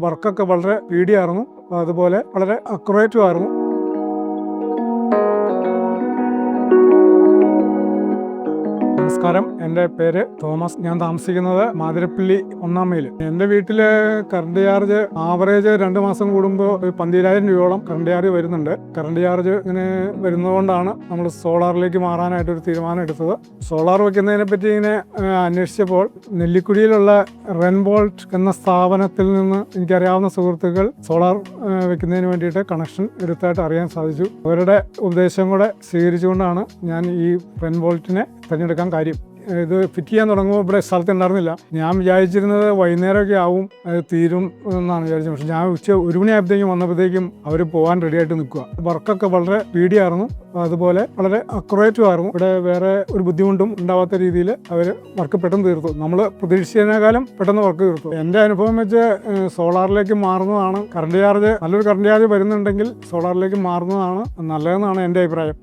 വർക്കൊക്കെ വളരെ സ്പീഡിയായിരുന്നു, അതുപോലെ വളരെ അക്യുറേറ്റും ആയിരുന്നു. നമസ്കാരം, എൻ്റെ പേര് തോമസ്. ഞാൻ താമസിക്കുന്നത് മാതിരപ്പള്ളി 1-ാം മൈൽ. എൻ്റെ വീട്ടിൽ കറണ്ട് ചാർജ് ആവറേജ് 2 മാസം കൂടുമ്പോൾ 12,000 രൂപയോളം കറണ്ട് ചാർജ് വരുന്നുണ്ട്. കറണ്ട് ചാർജ് ഇങ്ങനെ വരുന്നതുകൊണ്ടാണ് നമ്മൾ സോളാറിലേക്ക് മാറാനായിട്ടൊരു തീരുമാനം എടുത്തത്. സോളാർ വയ്ക്കുന്നതിനെ പറ്റി ഇങ്ങനെ അന്വേഷിച്ചപ്പോൾ നെല്ലിക്കുഴിയിലുള്ള റെൻബോൾട്ട് എന്ന സ്ഥാപനത്തിൽ നിന്ന് എനിക്കറിയാവുന്ന സുഹൃത്തുക്കൾ സോളാർ വെക്കുന്നതിന് വേണ്ടിയിട്ട് കണക്ഷൻ എടുത്തായിട്ട് അറിയാൻ സാധിച്ചു. അവരുടെ ഉപദേശം കൂടെ സ്വീകരിച്ചുകൊണ്ടാണ് ഞാൻ ഈ റെൻബോൾട്ടിനെ തിരഞ്ഞെടുക്കാൻ കാര്യം. ഇത് ഫിറ്റ് ചെയ്യാൻ തുടങ്ങുമ്പോൾ ഇവിടെ സ്ഥലത്ത് ഉണ്ടായിരുന്നില്ല. ഞാൻ വിചാരിച്ചിരുന്നത് വൈകുന്നേരമൊക്കെ ആവും അത് തീരും എന്നാണ് വിചാരിച്ചത്. പക്ഷെ ഞാൻ ഉച്ച 1 മണിയായപ്പോഴത്തേക്കും വന്നപ്പോഴത്തേക്കും അവർ പോകാൻ റെഡിയായിട്ട് നിൽക്കുക. വർക്കൊക്കെ വളരെ സ്പീഡിയായിരുന്നു, അതുപോലെ വളരെ അക്യുറേറ്റും ആയിരുന്നു. ഇവിടെ വേറെ ഒരു ബുദ്ധിമുട്ടും ഉണ്ടാവാത്ത രീതിയിൽ അവർ വർക്ക് പെട്ടെന്ന് തീർത്തു. നമ്മൾ പ്രതീക്ഷിച്ചതിനേക്കാളും പെട്ടെന്ന് വർക്ക് തീർത്തു. എൻ്റെ അനുഭവം വെച്ച് സോളാറിലേക്ക് മാറുന്നതാണ്, നല്ലൊരു കറണ്ട് ചാർജ് വരുന്നുണ്ടെങ്കിൽ സോളാറിലേക്ക് മാറുന്നതാണ് നല്ലതെന്നാണ് എൻ്റെ അഭിപ്രായം.